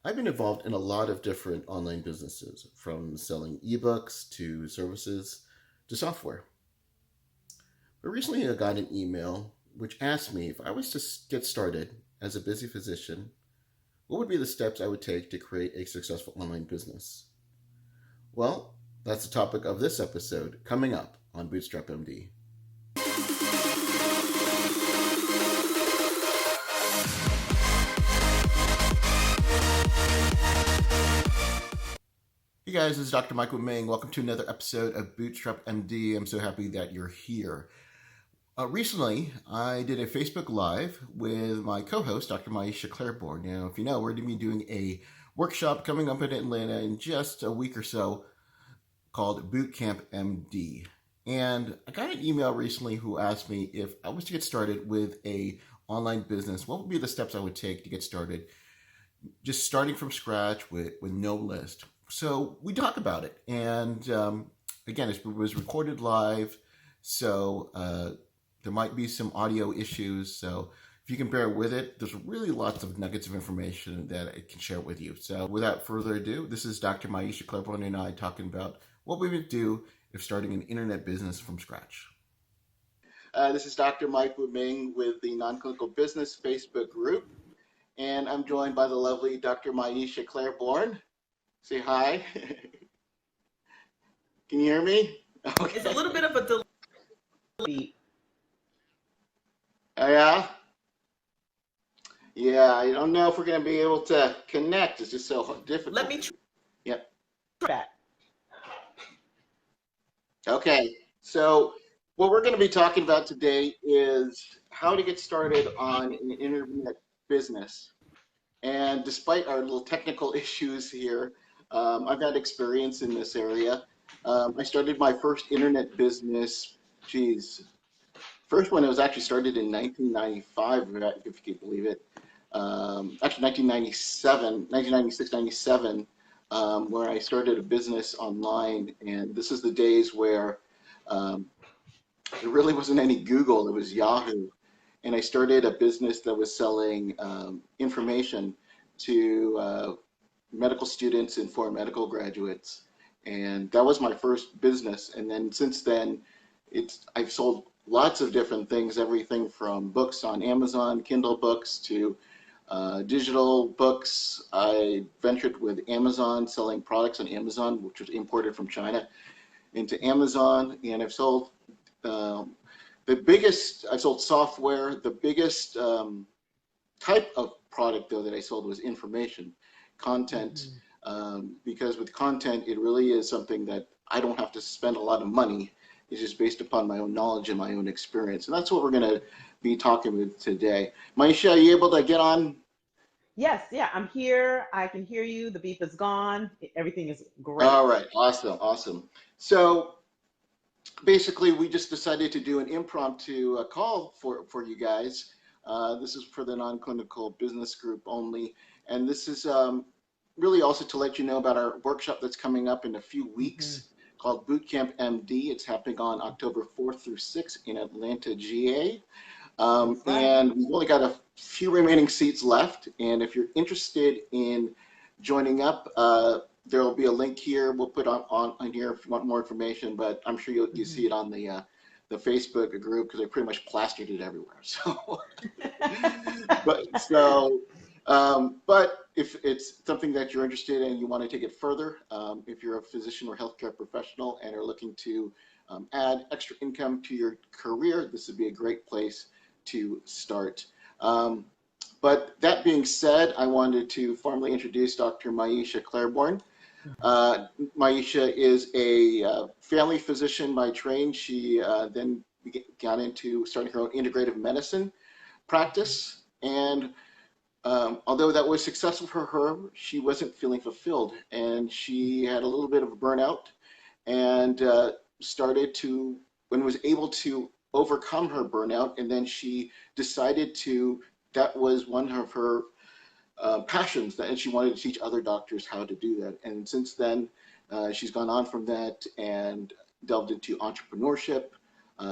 I've been involved in a lot of different online businesses, from selling ebooks to services to software. But recently I got an email which asked me if I was to get started as a busy physician, what would be the steps I would take to create a successful online business? Well, that's the topic of this episode coming up on Bootstrap MD. Hey guys, this is Dr. Michael Ming. Welcome to another episode of Bootstrap MD. I'm so happy that you're here. Recently, I did a Facebook Live with my co-host, Dr. Maiysha Clairborne. Now, if you know, we're going to be doing a workshop coming up in Atlanta in just a week or so called Bootcamp MD. And I got an email recently who asked me if I was to get started with a online business, what would be the steps I would take to get started, just starting from scratch with no list. So we talk about it. And again, it was recorded live, so there might be some audio issues. So if you can bear with it, there's really lots of nuggets of information that I can share with you. So without further ado, this is Dr. Maiysha Clairborne and I talking about what we would do if starting an internet business from scratch. This is Dr. Mike Ming with the Non-Clinical Business Facebook group, and I'm joined by the lovely Dr. Maiysha Clairborne. Say hi. Can you hear me? Okay. It's a little bit of a delay. Oh, yeah? Yeah, I don't know if we're going to be able to connect. It's just so difficult. Let me try. Yep. That. Okay, so what we're going to be talking about today is how to get started on an internet business. And despite our little technical issues here, I've had experience in this area. I started my first internet business, first one was actually started in 1995, if you can believe it. Actually 1996, 97, where I started a business online. And this is the days where there really wasn't any Google, it was Yahoo. And I started a business that was selling information to medical students and for medical graduates. And that was my first business. And then since then, I've sold lots of different things, everything from books on Amazon, Kindle books, to digital books. I ventured with Amazon, selling products on Amazon, which was imported from China into Amazon. And I've sold I sold software. The biggest type of product, though, that I sold was information, content, because with content, it really is something that I don't have to spend a lot of money. It's just based upon my own knowledge and my own experience. And that's what we're going to be talking with today. Maiysha, are you able to get on? Yes, yeah, I'm here. I can hear you. The beep is gone. Everything is great. All right, awesome. So basically, we just decided to do an impromptu call for you guys. This is for the non-clinical business group only. And this is really also to let you know about our workshop that's coming up in a few weeks called Bootcamp MD. It's happening on October 4th through 6th in Atlanta, GA. And we've only got a few remaining seats left. And if you're interested in joining up, there will be a link here. We'll put on here if you want more information, but I'm sure you'll see it on the Facebook group because I pretty much plastered it everywhere. So, but if it's something that you're interested in, you want to take it further, if you're a physician or healthcare professional and are looking to add extra income to your career, this would be a great place to start. But that being said, I wanted to formally introduce Dr. Maiysha Clairborne. Maiysha is a family physician by training. She then got into starting her own integrative medicine practice. And although that was successful for her, she wasn't feeling fulfilled. And she had a little bit of a burnout and was able to overcome her burnout. And then she decided that was one of her passions, and she wanted to teach other doctors how to do that. And since then, she's gone on from that and delved into entrepreneurship,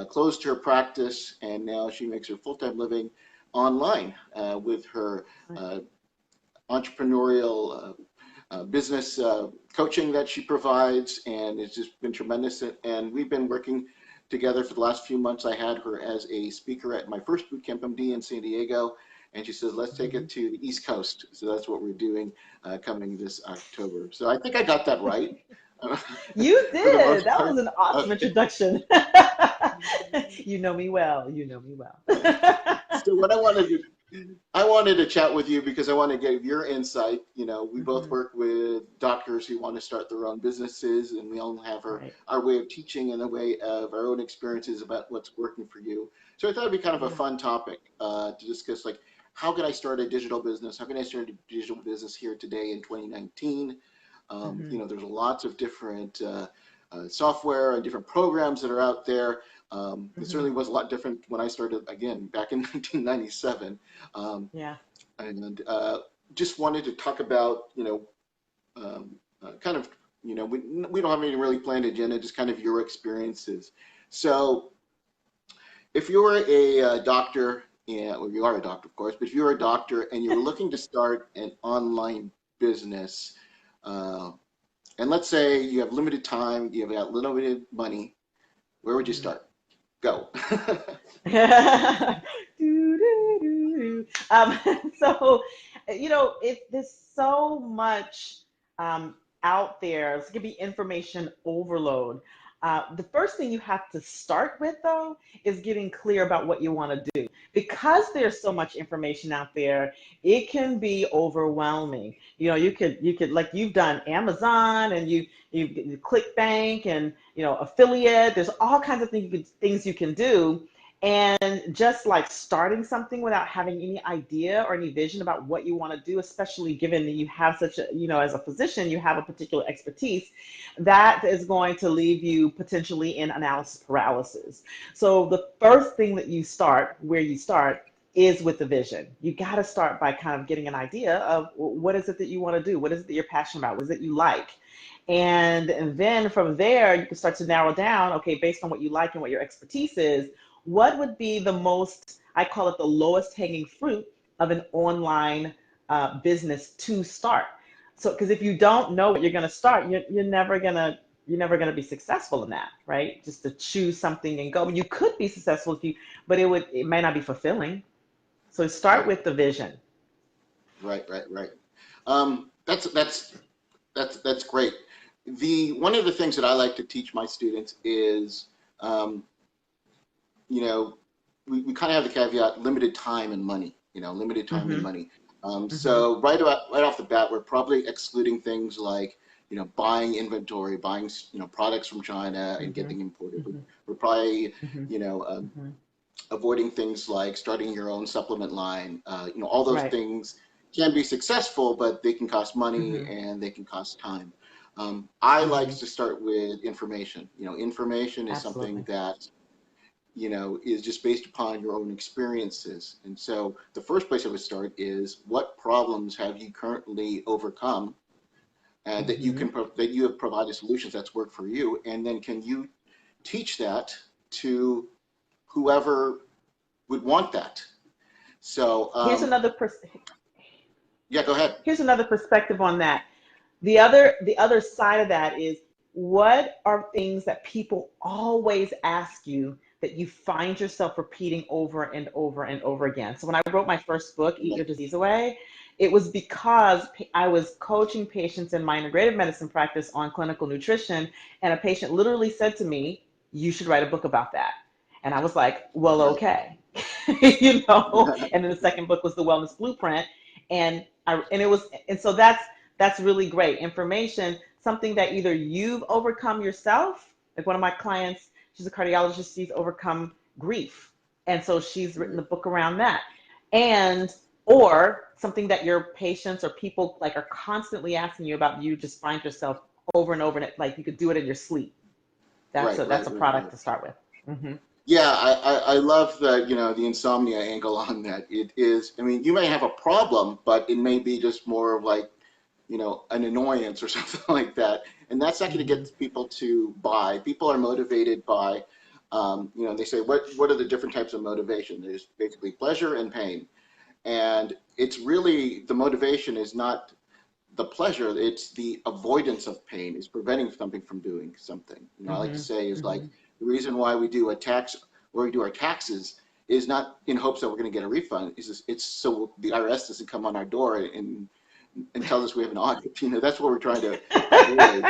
closed her practice, and now she makes her full-time living online with her entrepreneurial business coaching that she provides, and it's just been tremendous. And we've been working together for the last few months. I had her as a speaker at my first bootcamp MD in San Diego, and she says, let's take it to the East Coast. So that's what we're doing coming this October. So I think I got that right. You For the did. most That part. was an awesome introduction. You know me well. You know me well. So what I wanted to chat with you because I want to get your insight. You know, we both work with doctors who want to start their own businesses, and we all have Right. our way of teaching and the way of our own experiences about what's working for you. So I thought it'd be kind of a Yeah. fun topic to discuss, like, how can I start a digital business? How can I start a digital business here today in 2019? You know, there's lots of different software and different programs that are out there. It certainly was a lot different when I started, again, back in 1997. Yeah. And just wanted to talk about, you know, kind of, you know, we don't have any really planned agenda, just kind of your experiences. So if you were a doctor, yeah, well, you are a doctor, of course, but if you're a doctor and you're looking to start an online business, uh, and let's say you have limited time, you have got limited money, where would you start? Go. Do, do, do. So, you know, there's so much out there. It's gonna be information overload. The first thing you have to start with, though, is getting clear about what you want to do. Because there's so much information out there, it can be overwhelming. You know, you could like you've done Amazon and you ClickBank and affiliate. There's all kinds of things you can do. And just like starting something without having any idea or any vision about what you want to do, especially given that you have such a, as a physician, you have a particular expertise, that is going to leave you potentially in analysis paralysis. So the first thing that you start, where you start, is with the vision. You got to start by kind of getting an idea of what is it that you want to do? What is it that you're passionate about? What is it you like? And then from there, you can start to narrow down, okay, based on what you like and what your expertise is, what would be the most, I call it the lowest hanging fruit of an online business to start. So, because if you don't know what you're going to start, you're never gonna be successful in that, right? Just to choose something and go. You could be successful if you, but it might not be fulfilling. So start Right, with the vision. right. That's great. One of the things that I like to teach my students is, um, you know, we kind of have the caveat limited time and money. Limited time and Mm-hmm. money. Mm-hmm. So right off the bat, we're probably excluding things like, buying inventory, buying, products from China and Mm-hmm. getting imported. Mm-hmm. We're probably, Mm-hmm. you know, Mm-hmm. avoiding things like starting your own supplement line. All those Right. things can be successful, but they can cost money Mm-hmm. and they can cost time. I like Mm-hmm. to start with information. Information is something Absolutely. that, is just based upon your own experiences. And so the first place I would start is, what problems have you currently overcome and Mm-hmm. that you have provided solutions that's worked for you, and then can you teach that to whoever would want that. So Here's another pers- yeah, go ahead. here's another perspective on that. The other side of that is, what are things that people always ask you that you find yourself repeating over and over and over again? So when I wrote my first book, Eat Your Disease Away, it was because I was coaching patients in my integrative medicine practice on clinical nutrition, and a patient literally said to me, "You should write a book about that." And I was like, "Well, Right. okay." And then the second book was The Wellness Blueprint. And so that's really great information, something that either you've overcome yourself. Like one of my clients, she's a cardiologist, she's overcome grief. And so she's written Right. the book around that. And or something that your patients or people like are constantly asking you about, you just find yourself over and over, and like you could do it in your sleep. That's Right. a that's Right. a Right. Right. product to start with. Hmm. Yeah, I love the insomnia angle on that. It is, I mean, you may have a problem, but it may be just more of like, an annoyance or something like that. And that's not going to Hmm. get people to buy. People are motivated by, they say, what are the different types of motivation? There's basically pleasure and pain. And it's really, the motivation is not the pleasure, it's the avoidance of pain, is preventing something from doing something. You know, I like to Mm-hmm. say is like Mm-hmm. the reason why we do a tax or we do our taxes is not in hopes that we're going to get a refund. It's so the IRS doesn't come on our door and tell us we have an audit. You know, that's what we're trying to avoid.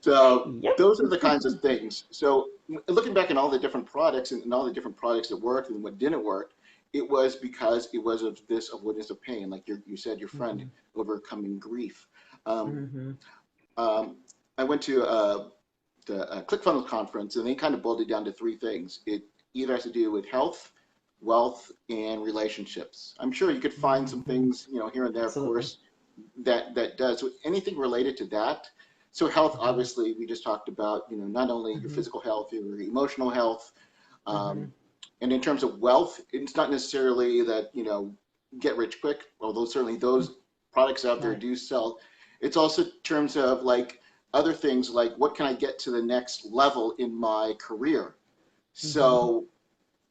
So Yep. those are the kinds of things. So looking back at all the different products and all the different products that worked and what didn't work, it was because it was of this avoidance of pain, like you said, your friend Mm-hmm. overcoming grief. Um, Mm-hmm. um, I went to the ClickFunnels conference, and they kind of boiled it down to three things. It either has to do with health, wealth, and relationships. I'm sure you could find some Mm-hmm. things, you know, here and there, of Absolutely. course, that does. So anything related to that. So health, Mm-hmm. obviously, we just talked about, you know, not only your Mm-hmm. physical health, your emotional health, Mm-hmm. um, and in terms of wealth, it's not necessarily that, you know, get rich quick, although certainly those products out there Right. do sell. It's also in terms of like other things like what can I get to the next level in my career? Mm-hmm. So,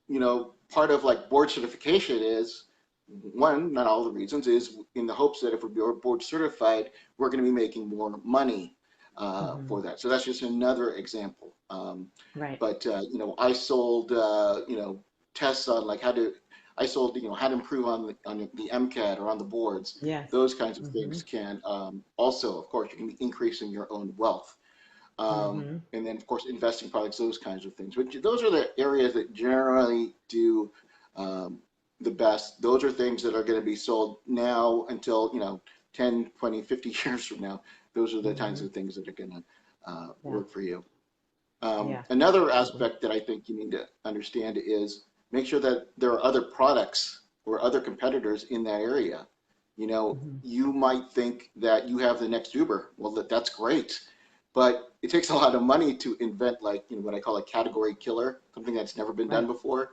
you know, part of like board certification is one, not all the reasons, is in the hopes that if we're board certified, we're going to be making more money Mm-hmm. for that. So that's just another example. Right. But you know, I sold you know, tests on like I sold, you know, how to improve on the MCAT or on the boards. Yes. Those kinds of Mm-hmm. things can also, of course, you can be increasing your own wealth. Mm-hmm. And then, of course, investing products, those kinds of things. But those are the areas that generally do um, the best. Those are things that are going to be sold now until, you know, 10, 20, 50 years from now. Those are the kinds Mm-hmm. of things that are going to Yeah. work for you. Yeah. Another Absolutely. aspect that I think you need to understand is make sure that there are other products or other competitors in that area. You know, Mm-hmm. you might think that you have the next Uber. Well, that's great, but it takes a lot of money to invent like, you know, what I call a category killer, something that's never been done Right. before.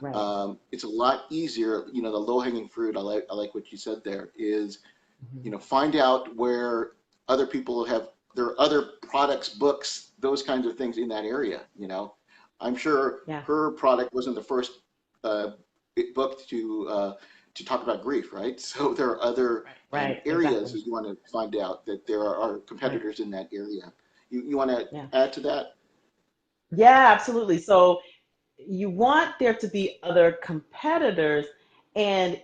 Right. It's a lot easier. You know, the low hanging fruit. I like what you said there is, Mm-hmm. you know, find out where other people have, there are other products, books, those kinds of things in that area. You know, I'm sure Yeah. her product wasn't the first uh, book to talk about grief, right? So there are other Right. Right. areas Exactly. that you want to find out that there are Right. competitors in that area. You want to Yeah. add to that? Yeah, absolutely. So you want there to be other competitors, and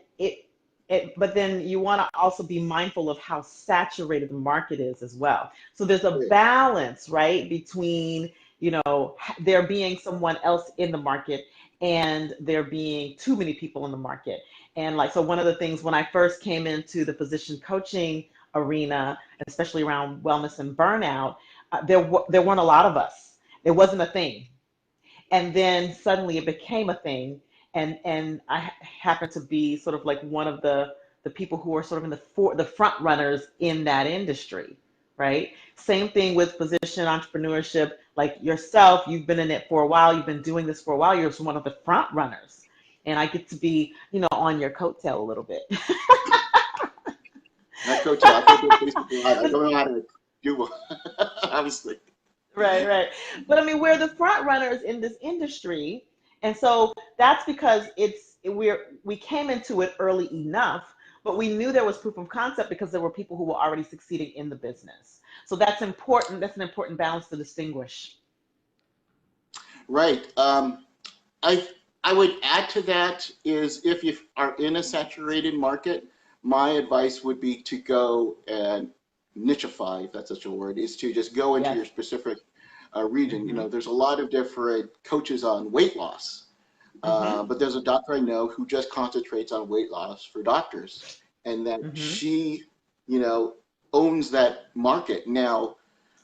but then you want to also be mindful of how saturated the market is as well. So there's a Great. balance, right, between, there being someone else in the market and there being too many people in the market. And like, so one of the things when I first came into the physician coaching arena, especially around wellness and burnout, there weren't a lot of us. It wasn't a thing, and then suddenly it became a thing, and I happen to be sort of like one of the people who are sort of in the front runners in that industry, right? Same thing with physician entrepreneurship, like yourself. You've been in it for a while, you've been doing this for a while, you're one of the front runners, and I get to be, on your coattail a little bit. Not coattail. I can't do a Facebook Live. I don't know how to do one, obviously. Right, right. But I mean, we're the front runners in this industry. And so that's because we came into it early enough, but we knew there was proof of concept because there were people who were already succeeding in the business. So that's important. That's an important balance to distinguish. Right. I I would add to that is if you are in a saturated market, my advice would be to go and nicheify, if that's such a word, is to just go into Yes. your specific region. You Mm-hmm. know, there's a lot of different coaches on weight loss, Mm-hmm. but there's a doctor I know who just concentrates on weight loss for doctors, and that Mm-hmm. she, you know, owns that market now.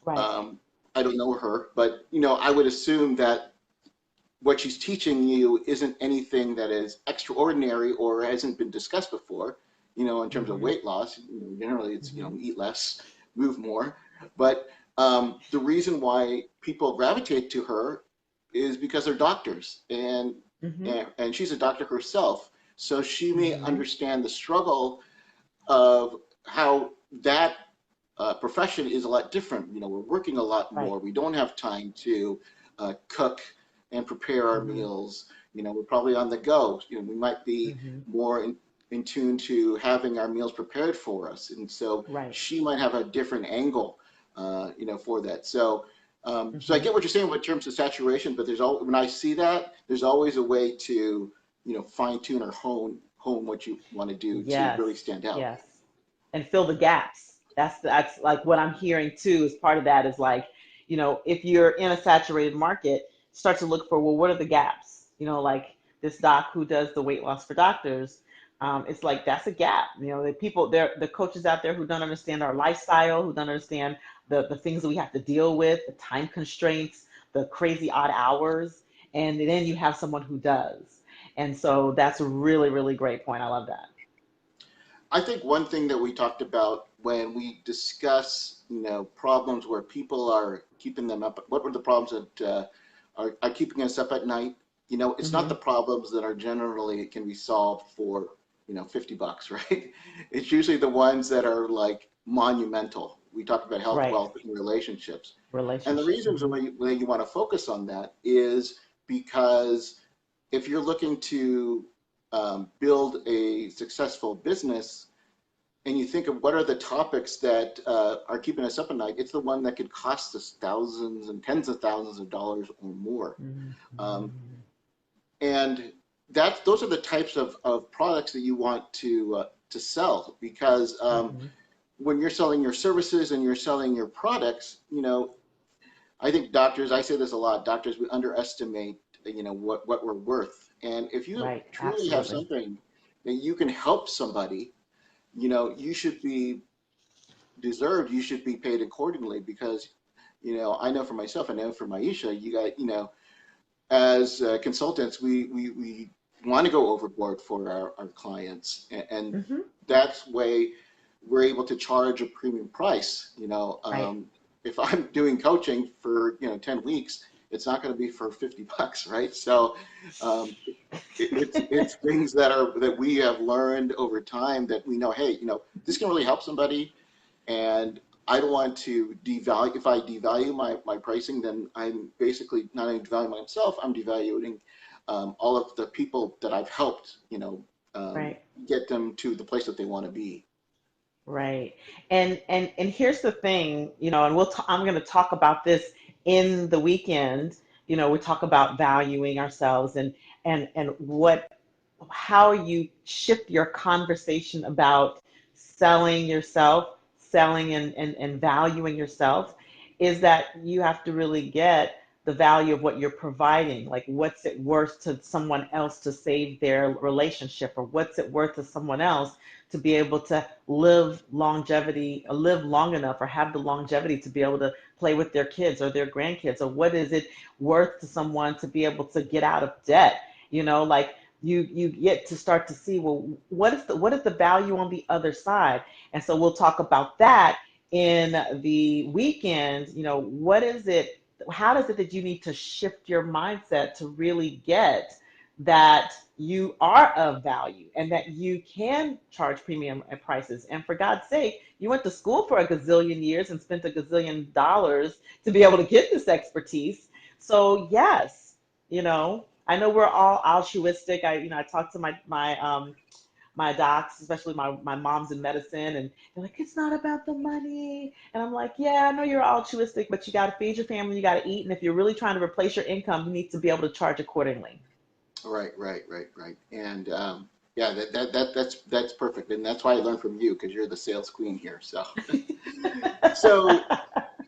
Right. Um, I don't know her, but you know, I would assume that what she's teaching you isn't anything that is extraordinary or hasn't been discussed before, you know, in terms of Mm-hmm. weight loss. You know, generally, it's, you Mm-hmm. know, eat less, move more. But the reason why people gravitate to her is because they're doctors, Mm-hmm. and she's a doctor herself, so she may Mm-hmm. understand the struggle of how that profession is a lot different. You know, we're working a lot Right. more. We don't have time to cook and prepare our Mm-hmm. meals. You know, we're probably on the go. You know, we might be Mm-hmm. more in, in tune to having our meals prepared for us, and so Right. she might have a different angle, for that. So, so I Hmm. get what you're saying in terms of saturation, but when I see that, there's always a way to, fine tune or hone what you want to do to Yes. really stand out. Yes. And fill the gaps. That's like what I'm hearing too. Is part of that is like, if you're in a saturated market, start to look for, well, what are the gaps? Like this doc who does the weight loss for doctors. It's like that's a gap. The people there, the coaches out there who don't understand our lifestyle, who don't understand the things that we have to deal with, the time constraints, the crazy odd hours, and then you have someone who does. And so that's a really, really great point. I love that. I think one thing that we talked about when we discuss, problems where people are keeping them up, what were the problems that are keeping us up at night? It's not Hmm. the problems that are generally can be solved for, $50, right? It's usually the ones that are like monumental. We talked about health, Right. wealth, and relationships. And the Relationship. reasons why you want to focus on that is because if you're looking to build a successful business, and you think of what are the topics that are keeping us up at night, it's the one that could cost us thousands and tens of thousands of dollars or more. Um, Hmm. and those are the types of products that you want to sell, because Hmm. when you're selling your services and you're selling your products, I think doctors, I say this a lot, doctors, we underestimate, what we're worth. And if you Right. truly have Absolutely. something that you can help somebody, you should be deserved, you should be paid accordingly, because, I know for myself, I know for Maiysha, you got, as consultants, we want to go overboard for our clients. And Hmm. that's way we're able to charge a premium price. Right. If I'm doing coaching for, 10 weeks, it's not going to be for $50, right? So it's things that we have learned over time that we know, hey, this can really help somebody, and I don't want to devalue. If I devalue my pricing, then I'm basically not only devaluing myself, I'm devaluing all of the people that I've helped, Right. get them to the place that they want to be. Right. And here's the thing, and I'm going to talk about this in the weekend. We talk about valuing ourselves and how you shift your conversation about selling yourself, selling and valuing yourself, is that you have to really get the value of what you're providing. Like, what's it worth to someone else to save their relationship, or what's it worth to someone else to be able to live long enough, or have the longevity to be able to play with their kids or their grandkids, or what is it worth to someone to be able to get out of debt? Like, you get to start to see, well, what is the value on the other side? And so we'll talk about that in the weekend. What is it, how does it that you need to shift your mindset to really get that you are of value and that you can charge premium prices? And for God's sake, you went to school for a gazillion years and spent a gazillion dollars to be able to get this expertise. So yes, I know we're all altruistic. I talk to my docs, especially my mom's in medicine, and they're like, it's not about the money. And I'm like, yeah, I know you're altruistic, but you got to feed your family, you got to eat. And if you're really trying to replace your income, you need to be able to charge accordingly. Right, right, right, right. And yeah, that's perfect, and that's why I learned from you, because you're the sales queen here. So, so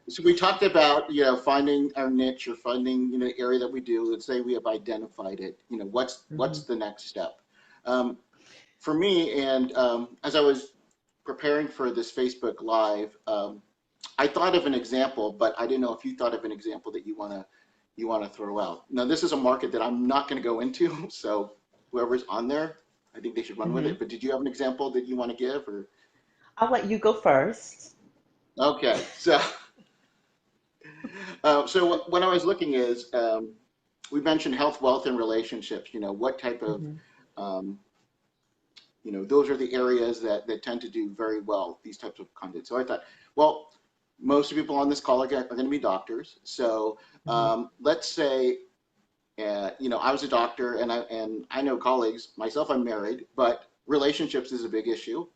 so we talked about, finding our niche, or finding, the area that we do. Let's say we have identified it. What's Hmm. the next step? Um, for me, and as I was preparing for this Facebook Live, I thought of an example, but I didn't know if you thought of an example that you want to throw out. Now, this is a market that I'm not going to go into, so whoever's on there, I think they should run with Hmm. it. But did you have an example that you want to give, or? I'll let you go first. Okay, so so what I was looking is, we mentioned health, wealth, and relationships. What type of, Hmm. um, those are the areas that tend to do very well, these types of content. So I thought, well, most of the people on this call are going to be doctors. So Hmm. let's say, I was a doctor, and I know colleagues. Myself, I'm married, but relationships is a big issue.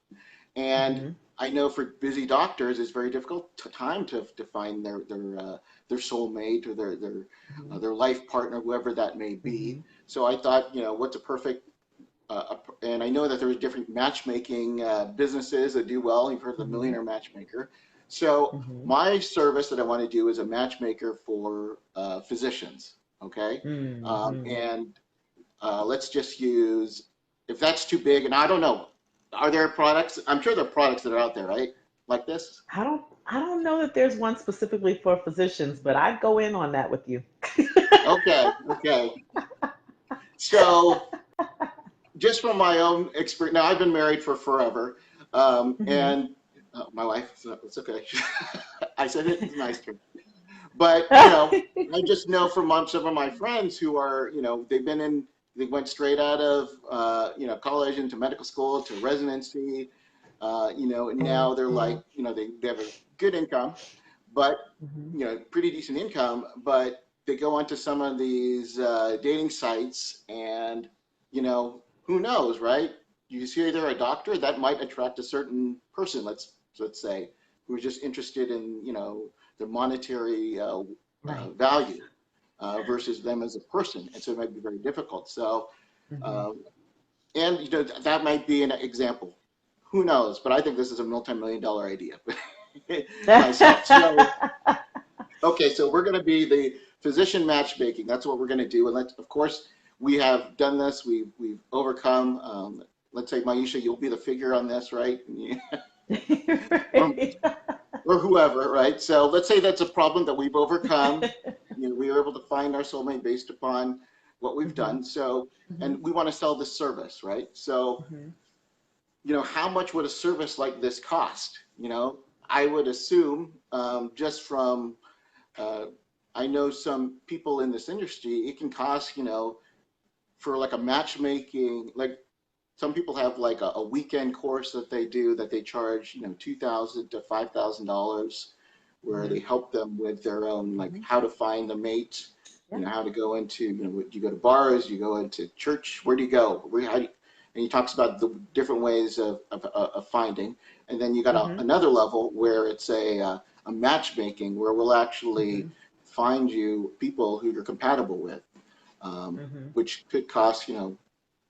And Mm-hmm. I know for busy doctors, it's very difficult time to find their soulmate or their life partner, whoever that may Mm-hmm. be. So I thought, what's a perfect and I know that there's different matchmaking businesses that do well. You've heard of the Mm-hmm. Millionaire Matchmaker. So Mm-hmm. my service that I want to do is a matchmaker for physicians. Okay, Mm-hmm. and let's just use, if that's too big, and I don't know, are there products? I'm sure there are products that are out there, right? Like this? I don't know that there's one specifically for physicians, but I'd go in on that with you. Okay, okay. So just from my own experience, now I've been married for forever, Mm-hmm. and my wife, it's okay. I said it, it's nice. But, I just know from some of my friends who are, they went straight out of, college into medical school to residency, and now they're Mm-hmm. like, they have a good income, but, Mm-hmm. pretty decent income, but they go onto some of these dating sites and, who knows, right? You see they're a doctor, that might attract a certain person, let's say, who's just interested in, their monetary Right. value versus them as a person, and so it might be very difficult. So, Mm-hmm. um, and that might be an example. Who knows? But I think this is a multi-million-dollar idea myself. So, okay, so we're going to be the physician matchmaking. That's what we're going to do, and of course, we have done this. We've overcome. Let's say, Maiysha, you'll be the figure on this, right? or, or whoever, right? So let's say that's a problem that we've overcome. We were able to find our soulmate based upon what we've Mm-hmm. done. So, Mm-hmm. and we want to sell this service, right? So, Mm-hmm. how much would a service like this cost? I would assume just from, uh, I know some people in this industry, it can cost, for like a matchmaking, like some people have like a weekend course that they do that they charge, $2,000 to $5,000, where Mm-hmm. they help them with their own, like Mm-hmm. how to find the mate, Yeah. how to go into, you go to bars, you go into church, where do you go? And he talks about the different ways of finding. And then you got Mm-hmm. another level where it's a matchmaking where we'll Mm-hmm. actually find you people who you're compatible with, Mm-hmm. which could cost,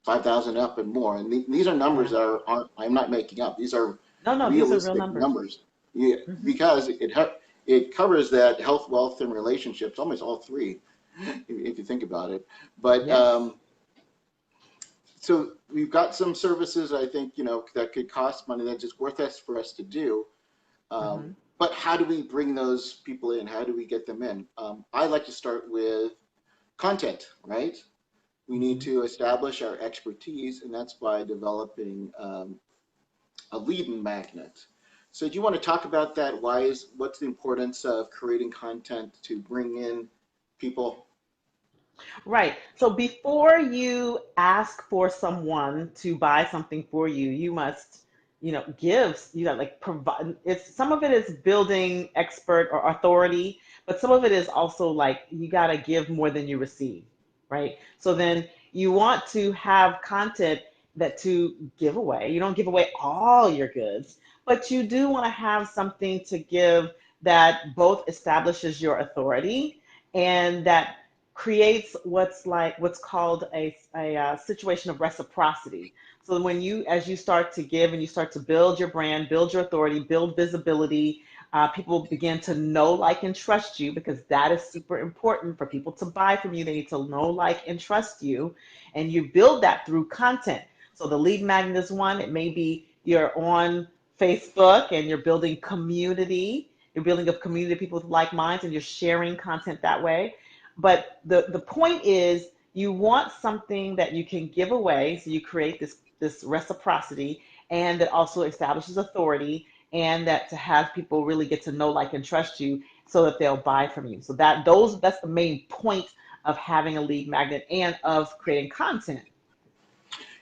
5,000 up and more. And these are numbers Yeah. that aren't, I'm not making up. These are No, no, these are real realistic numbers. numbers. Yeah, Mm-hmm. because it covers that health, wealth, and relationships, almost all three, if you think about it. But Yes. so we've got some services I think that could cost money that's just worth us for us to do. Mm-hmm. But how do we bring those people in? How do we get them in? I like to start with content, right? We need Mm-hmm. to establish our expertise, and that's by developing a lead magnet. So, do you want to talk about that? What's the importance of creating content to bring in people? Right. So before you ask for someone to buy something for you, you must, like provide it's some of it is building expert or authority, but some of it is also like you got to give more than you receive, right? So then you want to have content that to give away. You don't give away all your goods, but you do want to have something to give that both establishes your authority and that creates what's called a situation of reciprocity. So when as you start to give and you start to build your brand, build your authority, build visibility, people begin to know, like, and trust you because that is super important for people to buy from you. They need to know, like, and trust you. And you build that through content. So the lead magnet is one. It may be you're on Facebook and you're building community. You're building a community of people with like minds and you're sharing content that way. But the point is you want something that you can give away, so you create this reciprocity, and that also establishes authority, and that to have people really get to know, like, and trust you, so that they'll buy from you. So that's the main point of having a lead magnet and of creating content.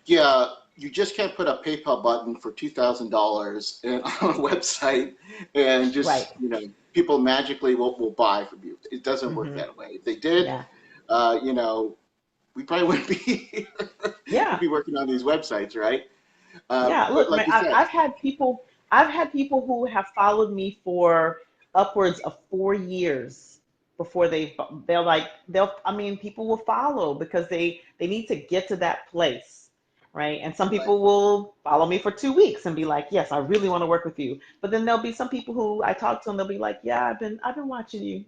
Yeah, you just can't put a PayPal button for $2,000 on a website and Right. just people magically will buy from you. It doesn't work Hmm. that way. If they did, Yeah. you know, we probably wouldn't be here. We'd Yeah. be working on these websites, right? Yeah, But look, like man, you said, I've had people who have followed me for upwards of 4 years before they're like I mean, people will follow because they need to get to that place, right? And some right, people will follow me for 2 weeks and be like, yes, I really want to work with you. But then there'll be some people who I talk to and they'll be like, yeah, I've been watching you.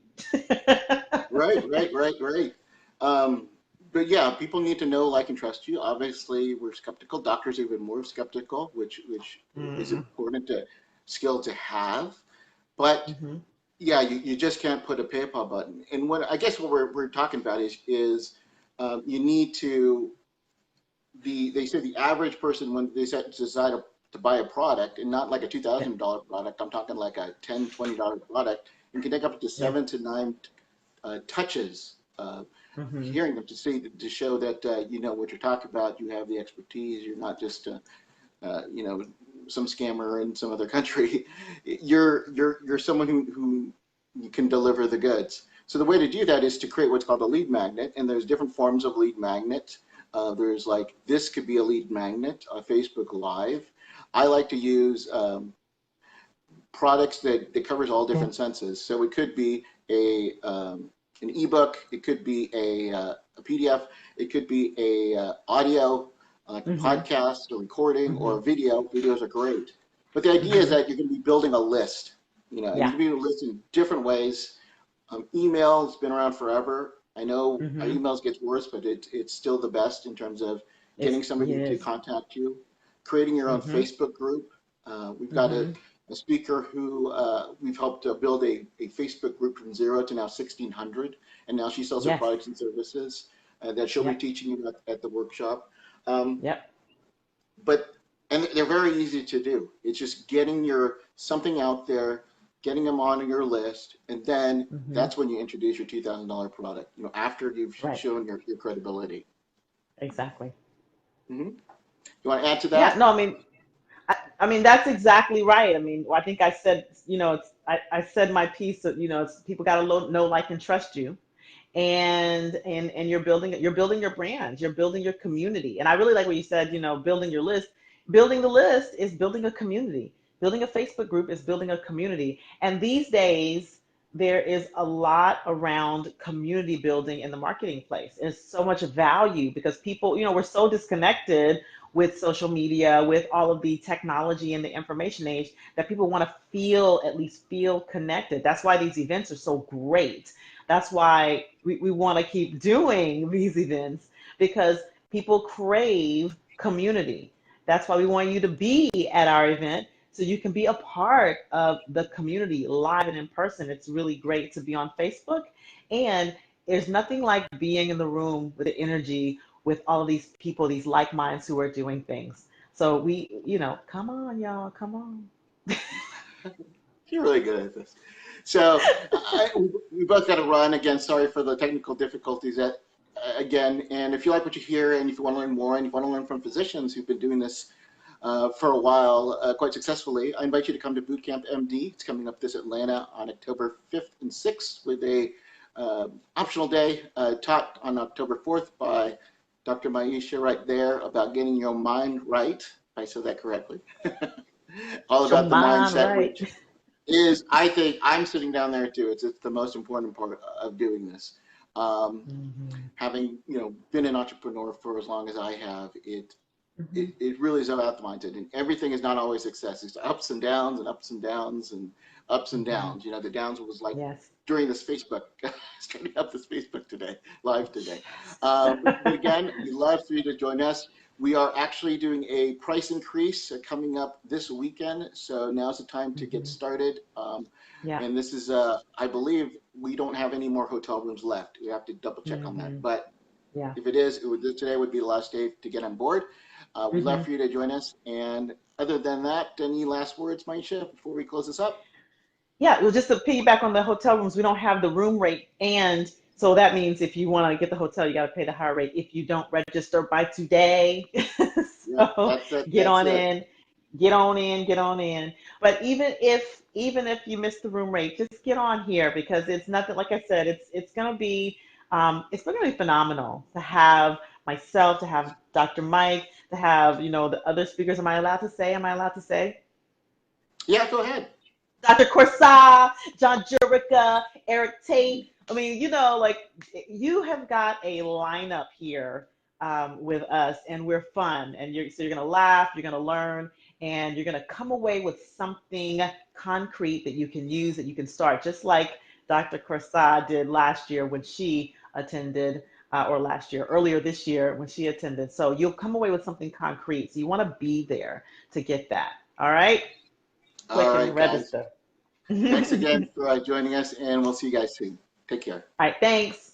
right. Um, but yeah, people need to know, like, and trust you. Obviously, we're skeptical. Doctors are even more skeptical, which is Mm-hmm. important skill to have. But Mm-hmm. yeah, you just can't put a PayPal button. And what I guess what we're talking about is you need to they say the average person when they decide to buy a product, and not like a Yeah. $2,000 product, I'm talking like a $10, $20 product, and can take up to Yeah. 7 to 9 touches, Mm-hmm. hearing them to show that you know what you're talking about, you have the expertise, you're not just you know, some scammer in some other country. You're someone who can deliver the goods. So the way to do that is to create what's called a lead magnet, and there's different forms of lead magnet. There's like this could be a lead magnet, Facebook Live. I like to use products that covers all different senses. So it could be an ebook, it could be a PDF, it could be a audio, like a Mm-hmm. podcast, a recording, Mm-hmm. or a video. Videos are great, but the idea is Mm-hmm. that you're going to be building a list. You know, and you Yeah. can be able to list in different ways. Email has been around forever. I know our Mm-hmm. emails gets worse, but it's still the best in terms of getting It somebody to is. contact you. Creating your own Mm-hmm. Facebook group. We've got Mm-hmm. a speaker who we've helped build a Facebook group from 0 to now 1,600, and now she sells her Yes. products and services that she'll be Yep. teaching you at the workshop. Um, Yep. but and they're very easy to do. It's just getting your something out there, getting them on your list, and then Mm-hmm. that's when you introduce your $2,000 product. You know, after you've Right. shown your credibility. Exactly. Hmm. You want to add to Yeah. that? No, I mean that's exactly right. I mean, I think I said, I said my piece that, people got to know, like, and trust you. And you're building your brand, you're building your community. And I really like what you said, building your list. Building the list is building a community. Building a Facebook group is building a community. And these days there is a lot around community building in the marketing place. There's so much value because people, we're so disconnected with social media, with all of the technology and the information age, that people want to at least feel connected. That's why these events are so great. That's why we want to keep doing these events, because people crave community. That's why we want you to be at our event so you can be a part of the community live and in person. It's really great to be on Facebook. And there's nothing like being in the room with the energy with all of these people, these like minds who are doing things. So come on, y'all, come on. You're really good at this. So we both got to run again. Sorry for the technical difficulties again. And if you like what you hear, and if you want to learn more, and if you want to learn from physicians who've been doing this for a while quite successfully, I invite you to come to Bootcamp MD. It's coming up this Atlanta on October 5th and 6th with a optional day taught on October 4th by Dr. Maiysha right there about getting your mind right. If I said that correctly. All Show about the mine mindset, right. which is, I think, I'm sitting down there too. It's the most important part of doing this. Um, Hmm. Having been an entrepreneur for as long as I have, Hmm. it really is about the mindset, and everything is not always success. It's ups and downs and ups and downs and ups and Hmm. downs. The downs was like Yes. during this Facebook, starting up this Facebook today, live today. But again, we love for you to join us. We are actually doing a price increase coming up this weekend, so now's the time to get Hmm. started. Yeah. And this is, I believe, we don't have any more hotel rooms left. We have to double check on that. Hmm. But Yeah. if it is, today would be the last day to get on board. We'd love Hmm. for you to join us. And other than that, any last words, Maiysha, before we close this up? Yeah, well, just to piggyback on the hotel rooms, we don't have the room rate. And so that means if you want to get the hotel, you got to pay the higher rate if you don't register by today. Yeah, So that's it. get That's on it. in, get on in, get on in. But even if you miss the room rate, just get on here, because it's nothing, like I said, it's going to be phenomenal to have myself, to have Dr. Mike, to have, the other speakers. Am I allowed to say? Am I allowed to say? Yeah, go ahead. Dr. Corsa, John Jurica, Eric Tate. I mean, like you have got a lineup here with us, and we're fun. And so you're gonna laugh, you're gonna learn, and you're gonna come away with something concrete that you can use, that you can start, just like Dr. Corsa did last year when she attended, or earlier this year when she attended. So you'll come away with something concrete. So you want to be there to get that. All right, All click and right, guys. register. Thanks All again for joining us, and we'll see you guys soon. Take care. right, thanks.